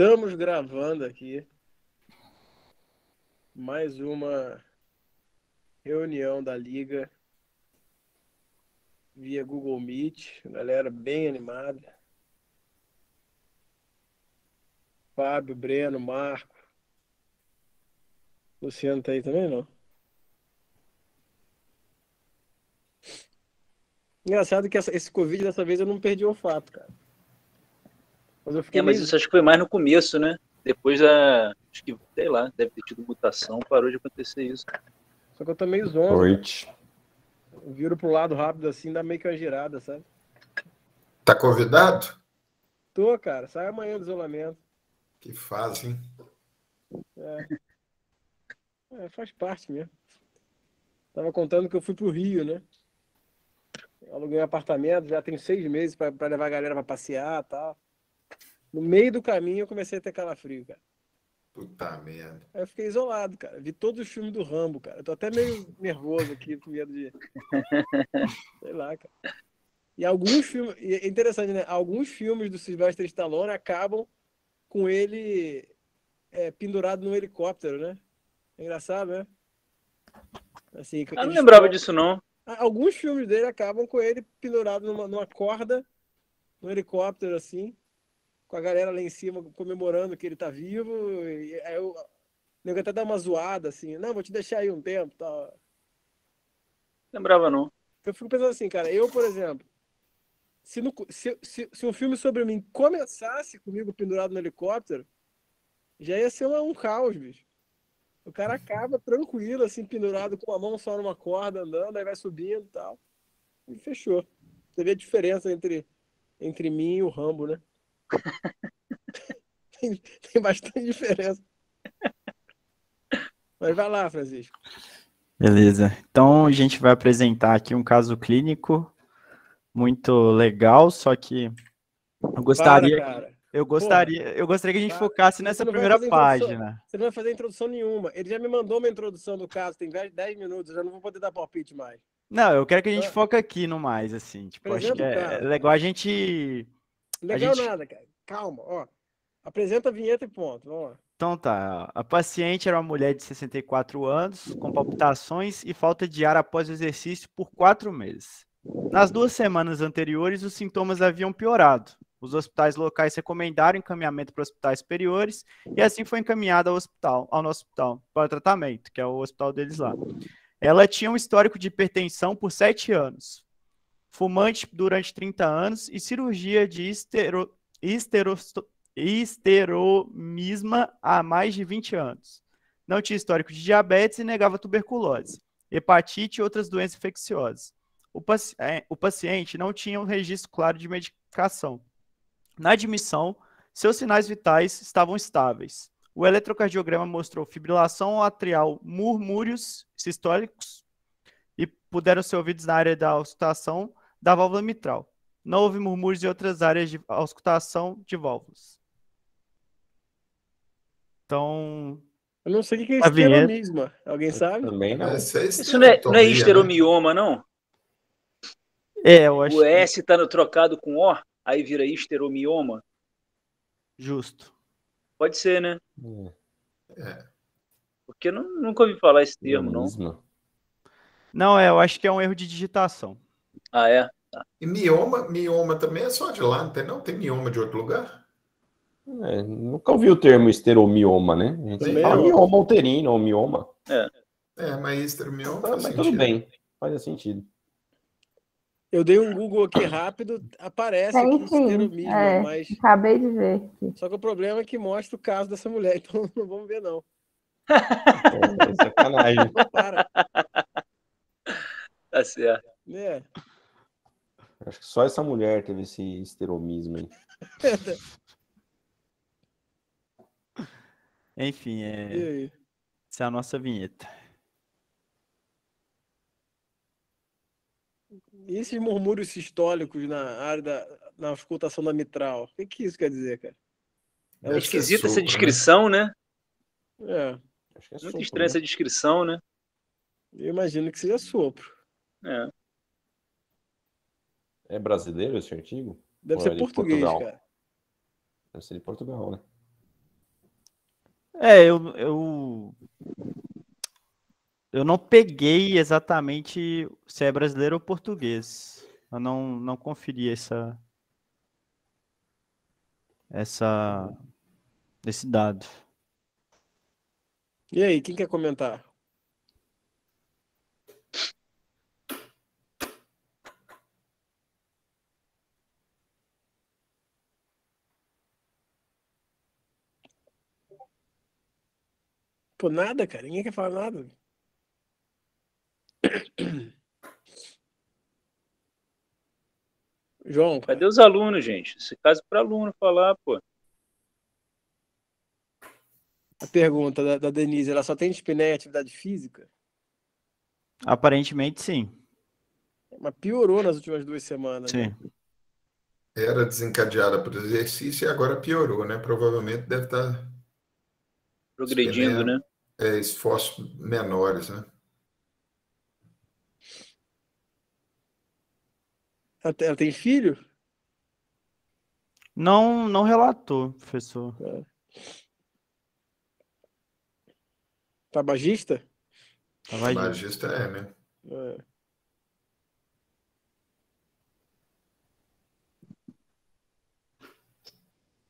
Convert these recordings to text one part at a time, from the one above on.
Estamos gravando aqui mais uma reunião da Liga via Google Meet. Galera bem animada. Fábio, Breno, Marco. Luciano tá aí também, não? Engraçado que esse Covid dessa vez eu não perdi o olfato, cara. Mas eu fiquei Mas meio. isso acho que foi mais no começo, né? Depois, acho que, sei lá, deve ter tido mutação, parou de acontecer isso. Só que eu tô meio zonzo. Noite. Eu viro pro lado rápido assim, dá meio que uma girada, sabe? Tá convidado? Tô, cara. Sai amanhã do isolamento. Que fase, hein? Faz parte mesmo. Tava contando que eu fui pro Rio, né? Eu aluguei um apartamento, já tem 6 meses pra levar a galera pra passear e tal. No meio do caminho eu comecei a ter calafrio, cara. Puta merda. Aí eu fiquei isolado, cara. Vi todos os filmes do Rambo, cara. Eu tô até meio nervoso aqui, com medo de. Sei lá, cara. E alguns filmes. E é interessante, né? Alguns filmes do Sylvester Stallone acabam com ele pendurado num helicóptero, né? É engraçado, né? Assim, Eu não lembrava disso, não. Alguns filmes dele acabam com ele pendurado numa corda, num helicóptero, assim, com a galera lá em cima comemorando que ele tá vivo. E aí o nego até dá uma zoada, assim, não, vou te deixar aí um tempo, tal. Não lembrava, não. Eu fico pensando assim, cara, eu, por exemplo, se um filme sobre mim começasse comigo pendurado no helicóptero, já ia ser um caos, bicho. O cara acaba tranquilo, assim, pendurado com a mão só numa corda, andando, aí vai subindo e tal. E fechou. Você vê a diferença entre mim e o Rambo, né? Tem bastante diferença. Mas vai lá, Francisco. Beleza. Então a gente vai apresentar aqui um caso clínico muito legal, só que eu gostaria que a gente focasse nessa primeira página. Você não vai fazer introdução nenhuma. Ele já me mandou uma introdução do caso, tem 10 minutos, eu já não vou poder dar palpite mais. Não, eu quero que a gente foque aqui no mais, assim. Tipo, acho que é legal a gente... Legal nada, cara. Calma, ó. Apresenta a vinheta e ponto. Vamos lá. Então tá, a paciente era uma mulher de 64 anos, com palpitações e falta de ar após o exercício por 4 meses. Nas 2 semanas anteriores, os sintomas haviam piorado. Os hospitais locais recomendaram encaminhamento para hospitais superiores e assim foi encaminhada ao nosso hospital, para tratamento, que é o hospital deles lá. Ela tinha um histórico de hipertensão por 7 anos, fumante durante 30 anos e cirurgia de esteromisma há mais de 20 anos. Não tinha histórico de diabetes e negava tuberculose, hepatite e outras doenças infecciosas. O paciente não tinha um registro claro de medicação. Na admissão, seus sinais vitais estavam estáveis. O eletrocardiograma mostrou fibrilação atrial, murmúrios sistólicos e puderam ser ouvidos na área da auscultação da válvula mitral. Não houve murmúrios em outras áreas de auscultação de válvulas. Então... Eu não sei o que é esteromisma. Alguém sabe? Também não. Isso não é histeromioma, não? Eu acho o S tá trocado com O, aí vira histeromioma? Justo. Pode ser, né? Porque eu nunca ouvi falar esse termo, não. Não, eu acho que é um erro de digitação. Ah, é? Tá. E mioma também é só de lá, não tem mioma de outro lugar? Nunca ouvi o termo esteromioma, né? A gente fala mioma uterino ou mioma. Mas esteromioma faz sentido. Tudo bem, faz sentido. Eu dei um Google aqui rápido, aparece aqui esteromismo, mas... Acabei de ver. Só que o problema é que mostra o caso dessa mulher, então não vamos ver, não. É sacanagem. Não para. Tá certo. Acho que só essa mulher teve esse esteromismo aí. Enfim, essa é a nossa vinheta. E esses murmúrios sistólicos na área na auscultação da mitral? O que isso quer dizer, cara? É esquisita essa descrição, né? Acho que é muito estranha essa descrição, né? Eu imagino que seja sopro. É brasileiro esse artigo? Deve ser português, cara. Deve ser de Portugal, né? Eu não peguei exatamente se é brasileiro ou português. Eu não conferi esse dado. E aí, quem quer comentar? Pô, nada, cara. Ninguém quer falar nada. João, cara. Cadê os alunos, gente? Esse caso para aluno falar, pô. A pergunta da Denise, ela só tem dispneia em atividade física? Aparentemente, sim. Mas piorou nas últimas 2 semanas, né? Sim. Era desencadeada por exercício e agora piorou, né? Provavelmente deve estar Progredindo, né? esforços menores, né? Ela tem filho? Não relatou, professor. Tabagista? Magista né? É.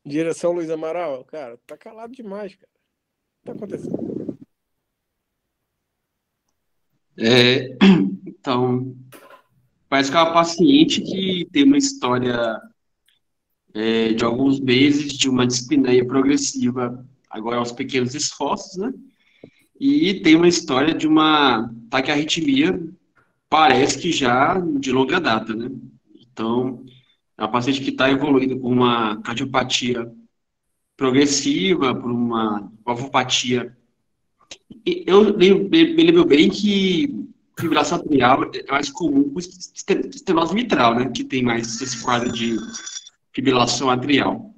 Direção Luiz Amaral, cara, tá calado demais, cara. O que tá acontecendo? Então, parece que é uma paciente que tem uma história de alguns meses de uma dispneia progressiva, agora aos pequenos esforços, né? E tem uma história de uma taquiarritmia, parece que já de longa data, né? Então, é uma paciente que está evoluindo por uma cardiopatia progressiva, por uma valvopatia. E me lembro bem que fibrilação atrial é mais comum com estenose mitral, né? Que tem mais esse quadro de fibrilação atrial.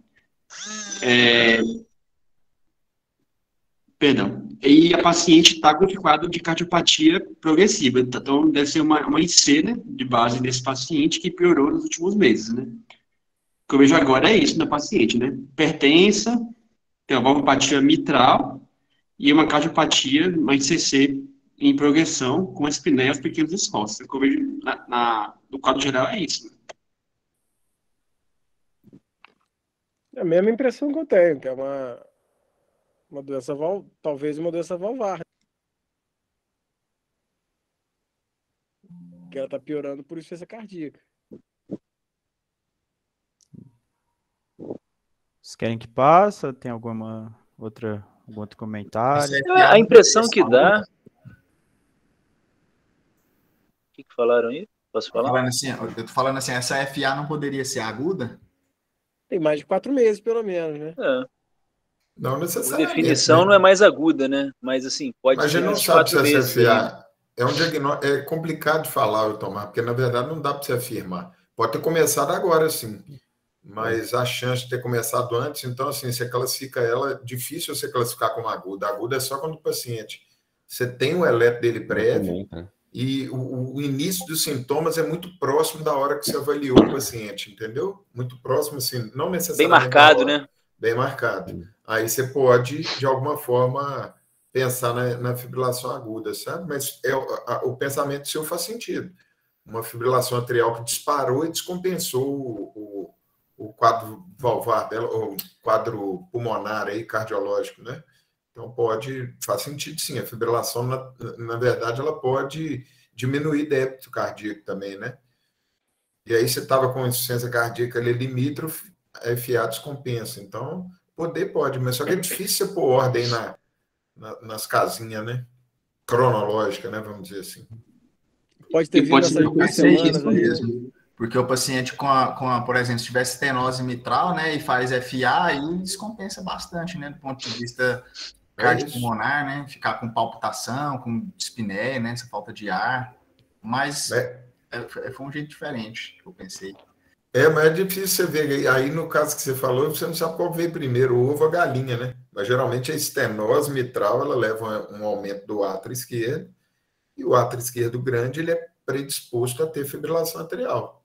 Perdão. E a paciente está com quadro de cardiopatia progressiva. Então, deve ser uma IC, né, de base desse paciente que piorou nos últimos meses, né? O que eu vejo agora é isso na paciente, né? Hipertensa, tem uma valvopatia mitral e uma cardiopatia, uma ICC em progressão com espinéia aos pequenos esforços. O que eu vejo no quadro geral é isso. É a mesma impressão que eu tenho, que é uma doença talvez uma doença valvar. Que ela tá piorando por insuficiência cardíaca. Vocês querem que passe? Tem algum outro comentário? A impressão que dá... O que falaram aí? Posso falar? Eu tô falando assim, essa FA não poderia ser aguda? Tem mais de 4 meses, pelo menos, né? Não A necessariamente. definição né? não é mais aguda, né? Mas assim, pode Mas a ser gente não esses sabe 4 se meses essa aí. FA é um diagnóstico, é complicado de falar, eu tomar, porque na verdade não dá para você afirmar. Pode ter começado agora, sim, mas a chance de ter começado antes, então assim, você classifica ela, difícil você classificar como aguda. Aguda é só quando o paciente, você tem o eletro dele prévio e o início dos sintomas é muito próximo da hora que você avaliou o paciente, entendeu? Muito próximo, assim, não necessariamente bem marcado, né? Bem marcado. Aí você pode, de alguma forma, pensar na fibrilação aguda, sabe? Mas o pensamento seu faz sentido. Uma fibrilação atrial que disparou e descompensou o quadro valvar dela, o quadro pulmonar aí, cardiológico, né? Então faz sentido sim. A fibrilação, na verdade, ela pode diminuir débito cardíaco também, né? E aí você estava com insuficiência cardíaca ali limítrofe, a FA descompensa. Então, pode, mas só que é difícil você pôr ordem nas casinhas, né? Cronológica, né? Vamos dizer assim. Pode ter vindo essas 2 semanas aí, mesmo. Porque o paciente por exemplo, se tiver estenose mitral, né, e faz FA, aí descompensa bastante, né, do ponto de vista cardiopulmonar, né, ficar com palpitação, com dispneia, né, essa falta de ar. Mas foi um jeito diferente que eu pensei. Mas é difícil você ver. Aí, no caso que você falou, você não sabe qual veio primeiro, o ovo ou a galinha, né? Mas, geralmente, a estenose mitral, ela leva um aumento do átrio esquerdo, e o átrio esquerdo grande, ele é predisposto a ter fibrilação atrial.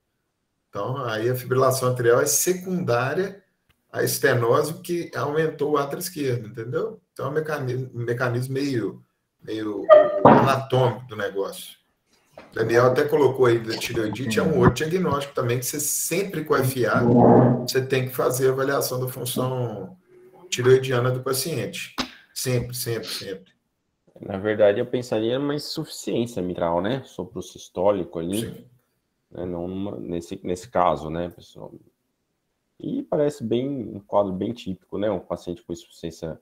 Então, aí a fibrilação atrial é secundária a estenose que aumentou o átrio esquerdo, entendeu? Então é um mecanismo meio anatômico do negócio. Daniel até colocou aí da tireoidite, é um outro diagnóstico também, que você sempre com FA, você tem que fazer a avaliação da função tireoidiana do paciente. Sempre, sempre, sempre. Na verdade, eu pensaria em uma insuficiência mitral, né? Sopro sistólico ali. Sim. Né? Não nesse caso, né, pessoal? E parece um quadro bem típico, né? Um paciente com insuficiência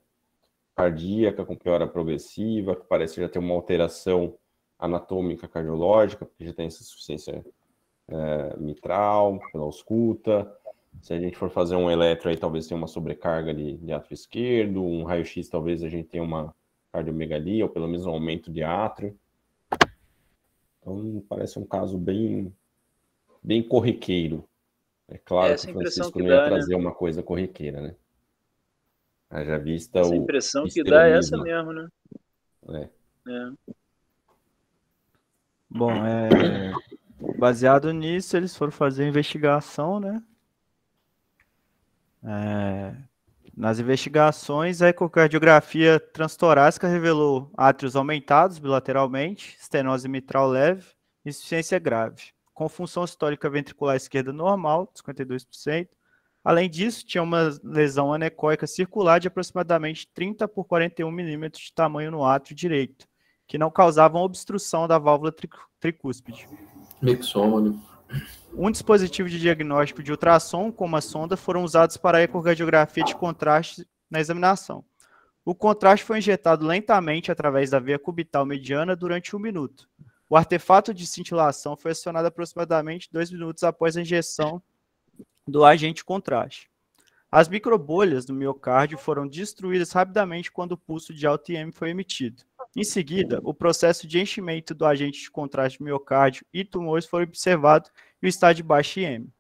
cardíaca, com piora progressiva, que parece já ter uma alteração anatômica cardiológica, porque já tem essa insuficiência mitral, pela ausculta. Se a gente for fazer um eletro aí, talvez tenha uma sobrecarga de átrio esquerdo, um raio-x talvez a gente tenha uma cardiomegalia, ou pelo menos um aumento de átrio. Então, parece um caso bem corriqueiro. É claro que o Francisco não ia trazer uma coisa corriqueira, né? Já vista essa impressão que dá é essa mesmo, né? Bom, baseado nisso, eles foram fazer a investigação, né? Nas investigações, a ecocardiografia transtorácica revelou átrios aumentados bilateralmente, estenose mitral leve e insuficiência grave, com função sistólica ventricular esquerda normal, 52%. Além disso, tinha uma lesão anecóica circular de aproximadamente 30 por 41 milímetros de tamanho no átrio direito, que não causavam obstrução da válvula tricúspide. Mixômano. Um dispositivo de diagnóstico de ultrassom com uma sonda foram usados para a ecocardiografia de contraste na examinação. O contraste foi injetado lentamente através da veia cubital mediana durante 1 minuto. O artefato de cintilação foi acionado aproximadamente 2 minutos após a injeção do agente contraste. As microbolhas do miocárdio foram destruídas rapidamente quando o pulso de alto IM foi emitido. Em seguida, o processo de enchimento do agente de contraste do miocárdio e tumores foi observado e o estado de baixo IM.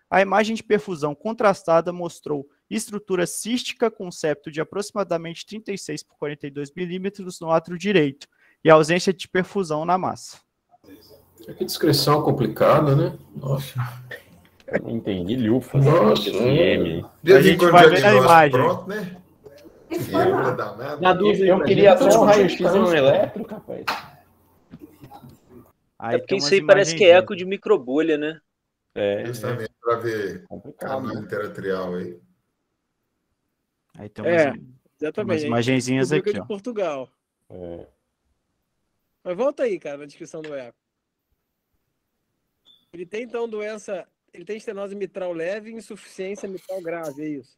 A imagem de perfusão contrastada mostrou estrutura cística com septo de aproximadamente 36 por 42 milímetros no átrio direito e ausência de perfusão na massa. Que descrição complicada, né? Nossa. Eu não entendi, Lilfa. Nossa, a gente vai ver na imagem. Pronto, né? Eu queria só um raio-x e um eletro, rapaz. É porque isso aí parece que é eco de microbolha, né? Justamente para ver a interatrial aí. Aí tem umas imagenzinhas aqui, de ó. Portugal. Mas volta aí, cara, na descrição do eco. Ele tem, então, doença... Ele tem estenose mitral leve e insuficiência mitral grave, é isso?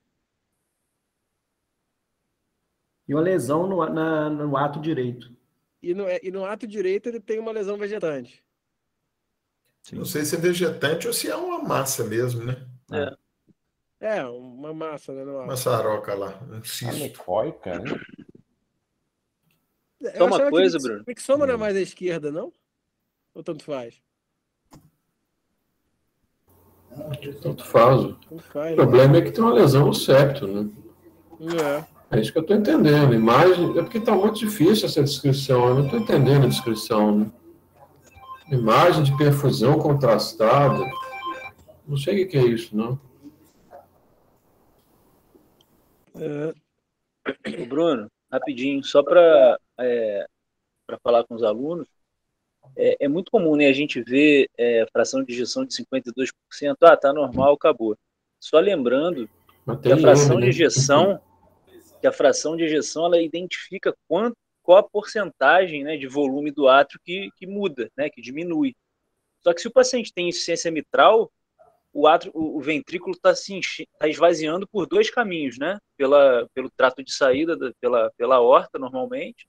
E uma lesão no ato direito. E no ato direito ele tem uma lesão vegetante. Sim. Não sei se é vegetante ou se é uma massa mesmo, né? Uma massa, né? Uma saroca lá, um cisto. Anecoica, né? Só uma coisa, Bruno. O mixoma não é mais à esquerda, não? Ou tanto faz? Tanto faz. O problema é que tem uma lesão no septo, né? É isso que eu estou entendendo. Imagem, é porque está muito difícil essa descrição. Eu não estou entendendo a descrição, né? Imagem de perfusão contrastada. Não sei o que é isso, não. Bruno, rapidinho, só para falar com os alunos, é muito comum, né, a gente ver fração de ejeção de 52%, tá normal, acabou. Só lembrando que a fração de ejeção, ela identifica qual a porcentagem, né, de volume do átrio que muda, né, que diminui. Só que se o paciente tem insuficiência mitral, o ventrículo está esvaziando por 2 caminhos, né, pelo trato de saída, pela aorta, normalmente,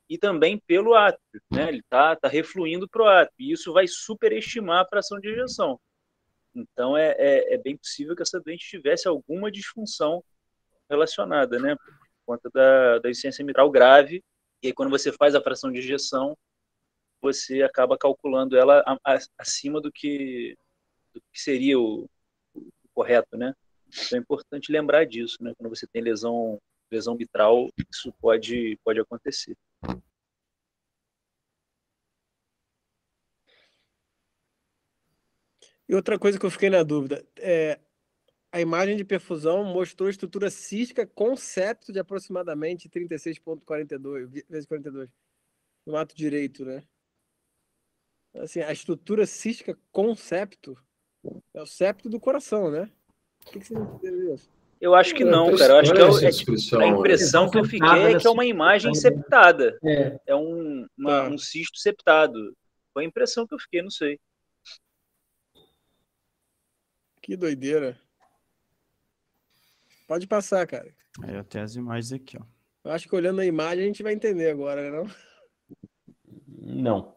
e também pelo átrio, né? Ele tá refluindo para o átrio, e isso vai superestimar a fração de ejeção. Então, é bem possível que essa doente tivesse alguma disfunção relacionada, né? Por conta da insuficiência mitral grave, e aí quando você faz a fração de ejeção, você acaba calculando ela acima do que seria o correto, né? Então é importante lembrar disso, né? Quando você tem lesão mitral, isso pode acontecer. E outra coisa que eu fiquei na dúvida, a imagem de perfusão mostrou estrutura cística com septo de aproximadamente 36,42 vezes 42 no ato direito, né? Assim, a estrutura cística com septo é o septo do coração, né? O que significa isso? Eu acho que não, cara. Eu acho que a impressão que eu fiquei é que é uma imagem septada. É um cisto septado. Foi a impressão que eu fiquei, não sei. Que doideira. Pode passar, cara. Eu tenho as imagens aqui, ó. Eu acho que olhando a imagem a gente vai entender agora, né? Não?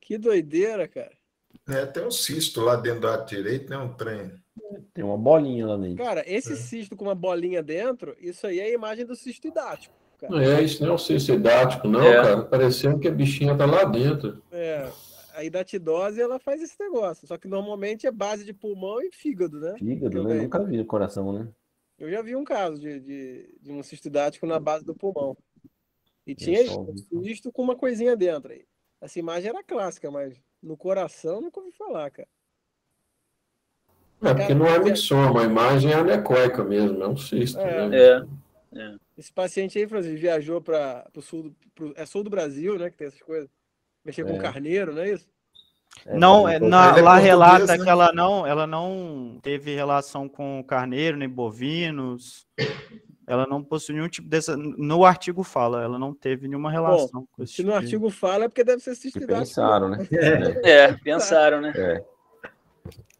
Que doideira, cara. Tem um cisto lá dentro do ato direito, né? Um trem. Tem uma bolinha lá dentro. Cara, esse cisto com uma bolinha dentro, isso aí é a imagem do cisto hidático. Cara. Isso não é um cisto hidático, não, cara. Parecendo que a bichinha tá lá dentro. A hidatidose, ela faz esse negócio. Só que normalmente é base de pulmão e fígado, né? Fígado, né? Nunca vi o coração, né? Eu já vi um caso de um cisto hidático na base do pulmão. E tinha cisto com uma coisinha dentro aí. Essa imagem era clássica, mas no coração nunca ouvi falar, cara. Porque não é mixoma, a imagem é anecoica mesmo, é um cisto. Né? Esse paciente aí, Francisco, viajou para o sul, sul do Brasil, né? Que tem essas coisas. Mexer com carneiro, não é isso? Não, lá relata, né? Que ela não teve relação com carneiro, nem bovinos. Ela não possui nenhum tipo dessa. No artigo fala, ela não teve nenhuma relação com esse tipo. Se no artigo fala, é porque deve ser cisto hidático. Pensaram, né? Pensaram, né?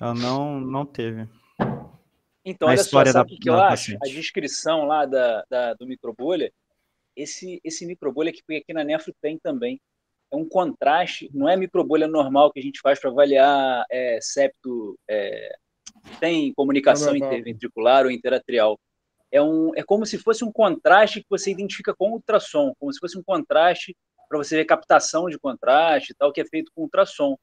Ela não teve. Então, olha só, sabe o que eu acho? A descrição lá do microbolha, esse microbolha que aqui na nefro tem também. É um contraste, não é microbolha normal que a gente faz para avaliar septo, tem comunicação interventricular ou interatrial. É como se fosse um contraste que você identifica com ultrassom, como se fosse um contraste para você ver captação de contraste e tal, que é feito com ultrassom.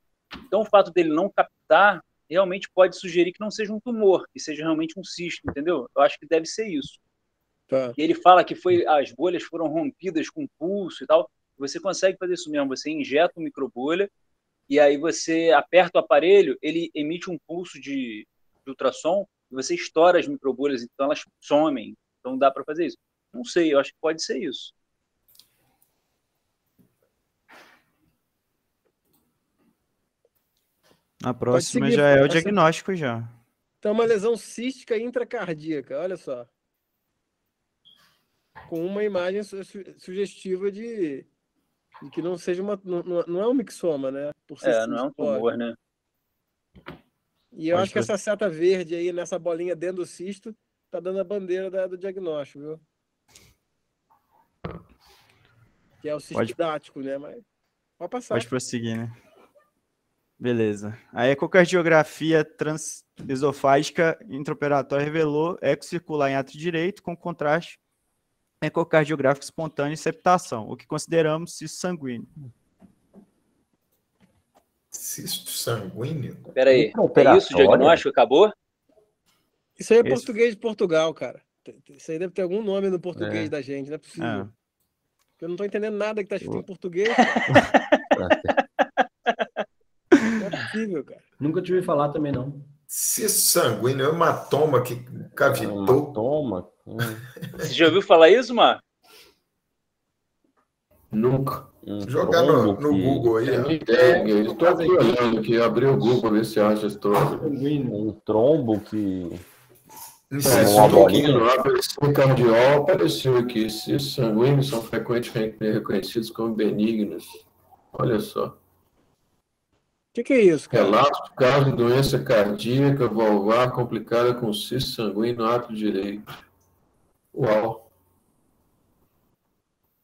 Então, o fato dele não captar realmente pode sugerir que não seja um tumor, que seja realmente um cisto, entendeu? Eu acho que deve ser isso. Tá. E ele fala que as bolhas foram rompidas com pulso e tal. Você consegue fazer isso mesmo, você injeta uma microbolha e aí você aperta o aparelho, ele emite um pulso de ultrassom e você estoura as microbolhas, então elas somem. Então dá para fazer isso. Não sei, eu acho que pode ser isso. A próxima já é o diagnóstico já. Então, uma lesão cística intracardíaca, olha só. Com uma imagem sugestiva de que não seja não é um mixoma, né? Por ser não é um tumor, né? E eu acho que essa seta verde aí, nessa bolinha dentro do cisto, tá dando a bandeira do diagnóstico, viu? Que é o cisto hidático, né? Mas pode passar. Pode prosseguir, né? Beleza. A ecocardiografia transesofágica intraoperatória revelou eco circular em ato direito com contraste ecocardiográfico espontâneo e septação, o que consideramos cisto sanguíneo. Cisto sanguíneo? Espera aí, é isso o diagnóstico? Acabou? Isso aí é português de Portugal, cara. Isso aí deve ter algum nome no português da gente, não é possível. Eu não tô entendendo nada que tá escrito em português. Não é possível, cara. Nunca tive falar também, não. Cisto sanguíneo é hematoma que cavitou. Hematoma? Você já ouviu falar isso, Mar? Nunca. Jogar no Google aí. Estou olhando aqui, abri o Google para ver se acha esse troço. Um trombo que... Uma bolinha. Apareceu cardiol, apareceu aqui. Cistos sanguíneos são frequentemente reconhecidos como benignos. Olha só. O que é isso, cara? Relato de caso de doença cardíaca valvar complicada com cisto sanguíneo no ato direito. Uau.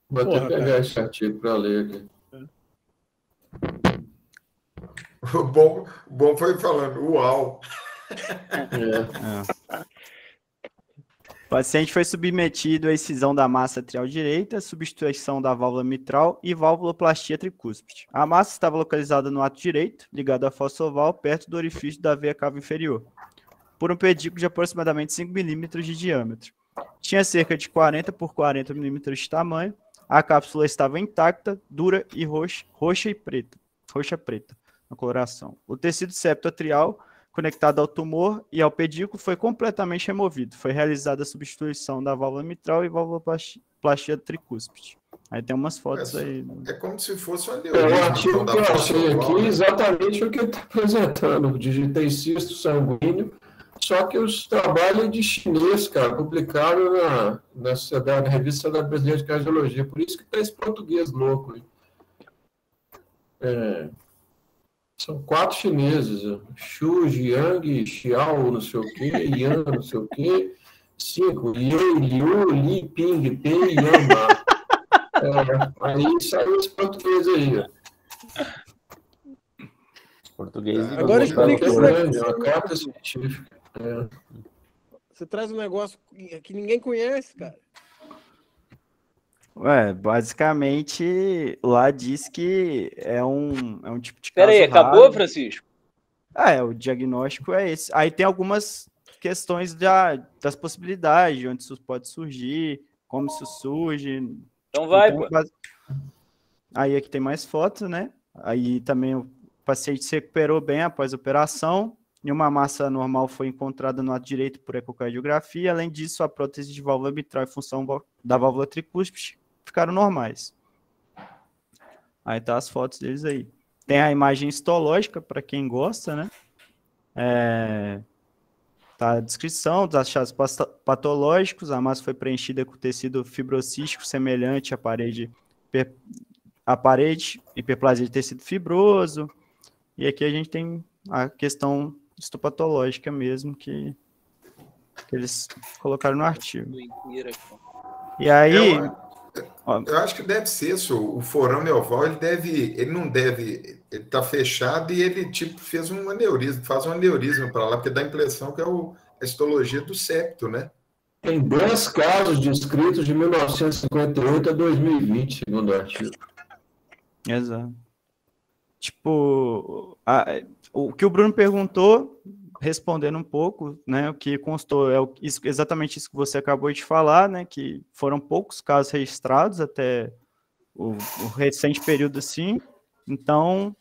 Vou até pegar esse artigo para ler aqui. O bom foi falando, uau. O paciente foi submetido à excisão da massa atrial direita, substituição da válvula mitral e válvuloplastia tricúspide. A massa estava localizada no ato direito, ligada à fossa oval, perto do orifício da veia cava inferior, por um pedículo de aproximadamente 5 milímetros de diâmetro. Tinha cerca de 40 por 40 milímetros de tamanho. A cápsula estava intacta, dura e roxa preta. a coloração. O tecido septo-atrial conectado ao tumor e ao pedículo foi completamente removido. Foi realizada a substituição da válvula mitral e válvuloplastia tricúspide. Aí tem umas fotos aí. É como se fosse uma aneurisma. O artigo que eu achei aqui é exatamente o que ele está apresentando. Digitei cisto sanguíneo, só que os trabalhos de chinês, cara, publicaram na revista da Brasileira de Cardiologia. Por isso que está esse português louco aí. São 4 chineses, Xu, Jiang, Xiao, não sei o quê, Yan, não sei o quê, 5, Ye, Liu, Li, Ping, Pei, Yan, Ma. Aí saiu esse português aí. Português. Agora explica isso daqui. Uma carta científica. Você traz um negócio que ninguém conhece, cara. Basicamente, lá diz que é um tipo de caso Peraí, acabou, raro. Francisco? O diagnóstico é esse. Aí tem algumas questões das possibilidades, de onde isso pode surgir, como isso surge. Então vai, pô. Aí aqui tem mais fotos, né? Aí também o paciente se recuperou bem após a operação. E uma massa normal foi encontrada no lado direito por ecocardiografia. Além disso, a prótese de válvula mitral e função da válvula tricúspide ficaram normais. Aí tá as fotos deles aí. Tem a imagem histológica, para quem gosta, né? Tá a descrição dos achados patológicos. A massa foi preenchida com tecido fibrocístico semelhante à parede hiperplasia de tecido fibroso. E aqui a gente tem a questão histopatológica mesmo, que eles colocaram no artigo. E aí... Eu acho que deve ser isso. O forame oval, ele não deve, ele está fechado e ele tipo fez um aneurisma, faz um aneurisma para lá, porque dá a impressão que é a histologia do septo, né? Tem 10 casos descritos de 1958 a 2020, segundo o artigo. Exato. Tipo, o que o Bruno perguntou, respondendo um pouco, né, o que constou é exatamente isso que você acabou de falar, né, que foram poucos casos registrados até o recente período assim. Então,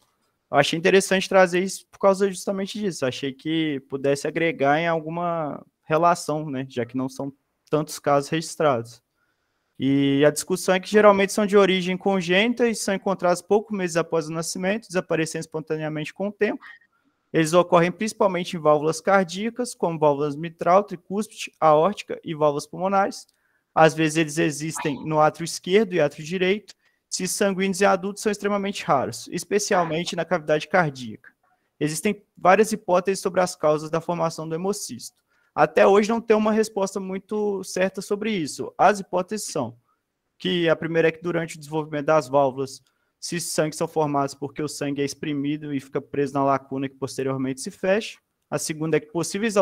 eu achei interessante trazer isso por causa justamente disso. Achei que pudesse agregar em alguma relação, né, já que não são tantos casos registrados. E a discussão é que geralmente são de origem congênita e são encontrados poucos meses após o nascimento, desaparecendo espontaneamente com o tempo. Eles ocorrem principalmente em válvulas cardíacas, como válvulas mitral, tricúspide, aórtica e válvulas pulmonares. Às vezes eles existem no átrio esquerdo e átrio direito. Cistos sanguíneos em adultos são extremamente raros, especialmente na cavidade cardíaca. Existem várias hipóteses sobre as causas da formação do hemocisto. Até hoje não tem uma resposta muito certa sobre isso. As hipóteses são que a primeira é que durante o desenvolvimento das válvulas, cistos de sangue são formados porque o sangue é exprimido e fica preso na lacuna que posteriormente se fecha. A segunda é que possíveis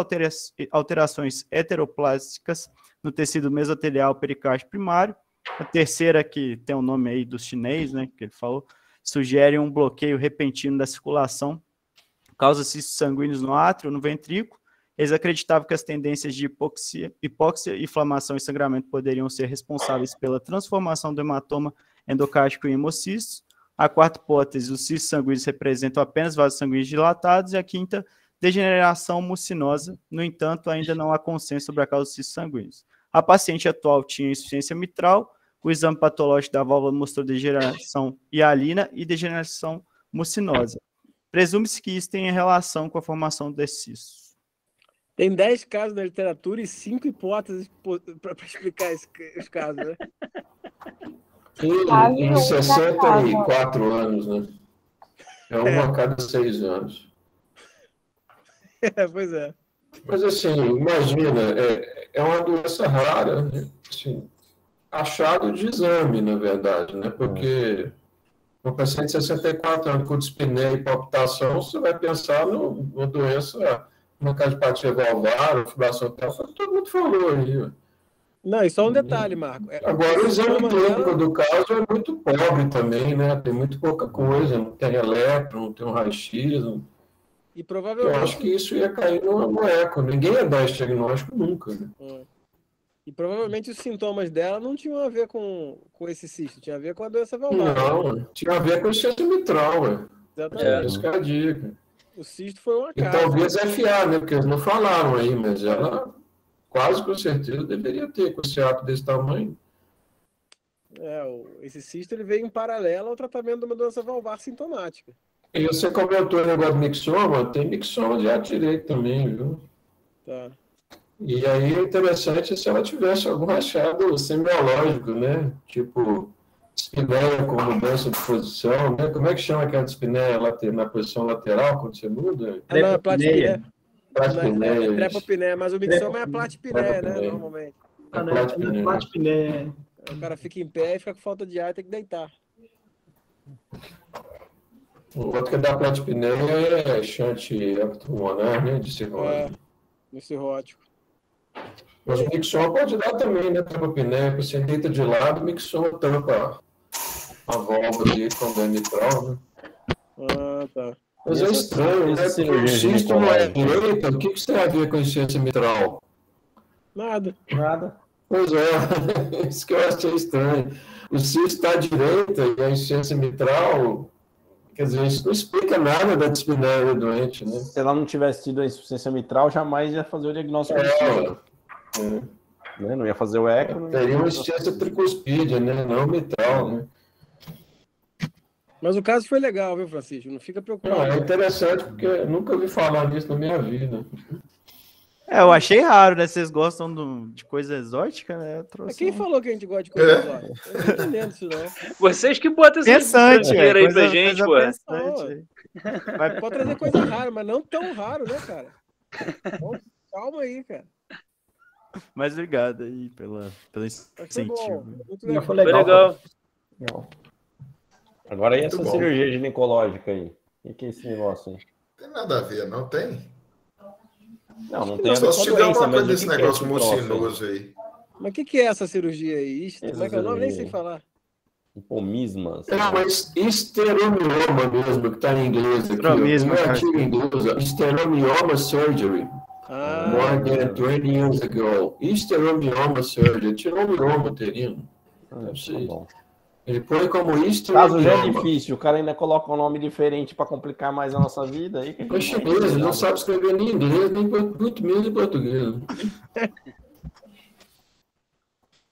alterações heteroplásticas no tecido mesotelial pericárdio primário. A terceira, que tem o nome aí do chinês, né, que ele falou, sugere um bloqueio repentino da circulação, causa cistos sanguíneos no átrio, no ventrículo. Eles acreditavam que as tendências de hipóxia, inflamação e sangramento poderiam ser responsáveis pela transformação do hematoma endocárdico em hemocisto. A quarta hipótese, os cistos sanguíneos representam apenas vasos sanguíneos dilatados. E a quinta, degeneração mucinosa. No entanto, ainda não há consenso sobre a causa dos cistos sanguíneos. A paciente atual tinha insuficiência mitral. O exame patológico da válvula mostrou degeneração hialina e degeneração mucinosa. Presume-se que isso tenha relação com a formação desses cistos. Tem 10 casos na literatura e 5 hipóteses para explicar os casos, né? Em 64 anos, né? É uma a cada 6 anos. Pois é. Mas assim, imagina, é uma doença rara, né? Assim, achado de exame, na verdade, né? Porque um paciente de 64 anos com dispneia e palpitação, você vai pensar numa doença, uma cardiopatia valvar, fibração atrial, todo mundo falou aí. Não, e só um detalhe, Marco. Agora, o exame clínico do caso é muito pobre também, né? Tem muito pouca coisa, não tem eletro, não tem um raio-x. E provavelmente... Eu acho que isso ia cair no eco. Ninguém ia dar esse diagnóstico nunca, né? E provavelmente os sintomas dela não tinham a ver com esse cisto, tinha a ver com a doença valvar. Não, tinha a ver com insuficiência mitral, Exatamente. Essa é a dica. O cisto foi uma E casa. talvez FA, né? Porque eles não falaram aí, mas ela quase com certeza deveria ter com esse ato desse tamanho. Esse cisto ele veio em paralelo ao tratamento de uma doença valvar sintomática. E você comentou o negócio do mixoma, tem mixoma de ato direito também, viu? Tá. E aí é interessante se ela tivesse algum achado semiológico, né? Tipo, espinéia com mudança de posição, né? Como é que chama aquela espinéia na posição lateral, quando você muda? Não, platipinéia. Platipinéia. Trepopinéia, mas o mixoma é a platipinéia, né? Normalmente. Platipinéia. O cara fica em pé e fica com falta de ar e tem que deitar. O outro que é da platipinéia é chante pulmonar, né? De cirrose. No cirrótico. Mas o mixoma pode dar também, né? Trepopneia, você deita de lado, o mixoma tampa a válvula ali quando é mitral, né? Tá. Mas é estranho, né? Porque o cisto não é direita, o que você tem a ver com a insuficiência mitral? Nada. Pois é, isso que eu achei estranho. O cisto está à direita e a insuficiência mitral, quer dizer, isso não explica nada da dispneia doente, né? Se ela não tivesse tido a insuficiência mitral, jamais ia fazer o diagnóstico do cisto. Né? Não ia fazer o eco. Teria uma insuficiência tricuspídea, né? Não mitral, né? Mas o caso foi legal, viu, Francisco? Não fica preocupado. É interessante, porque eu nunca ouvi falar nisso na minha vida. Eu achei raro, né? Vocês gostam de coisa exótica, né? Quem falou que a gente gosta de coisa exótica? Eu não tô entendendo isso, não. Vocês que botam esse dinheiro aí pra gente, pô. Pode trazer coisa rara, mas não tão raro, né, cara? Bom, calma aí, cara. Mas obrigado aí pelo incentivo. Foi legal. Agora e essa cirurgia ginecológica aí? O que é esse negócio aí? Não tem nada a ver, não tem? Não tem a ver só se tiver doença, alguma coisa mas desse o que negócio é esse troço mucinoso aí. Mas o que é essa cirurgia aí? Como é que é o nome? Nem sei falar. Hipomisma. Não, mas esteromioma mesmo, que está em inglês aqui. Esteromismo, O artigo em inglês, esteromioma surgery. More than 20 years ago. Esteromioma surgery. Tirou o mioma uterino. Não sei. Tá bom. Ele põe como O esteromioma. caso já é difícil, o cara ainda coloca um nome diferente para complicar mais a nossa vida. Aí Mas chinês não sabe escrever nem inglês, nem muito menos em português.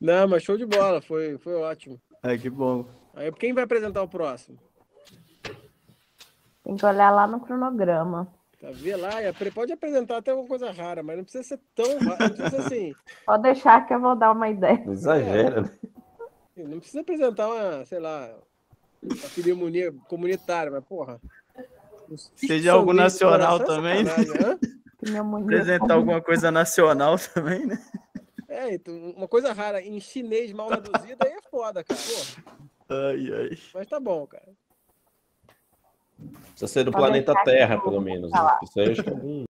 Não, mas show de bola, foi ótimo. Que bom. Aí quem vai apresentar o próximo? Tem que olhar lá no cronograma. Tá, vê lá, pode apresentar até uma coisa rara, mas não precisa ser tão raro, não precisa ser assim. Pode deixar que eu vou dar uma ideia. Não exagera, né? Não precisa apresentar uma, sei lá, uma pneumonia comunitária, mas porra. Seja algo nacional também. Apresentar alguma coisa nacional também, né? Então, uma coisa rara em chinês mal reduzida aí é foda, cara. Porra. Mas tá bom, cara. Precisa ser do planeta Terra, pelo menos. Né? Isso aí acho que é algum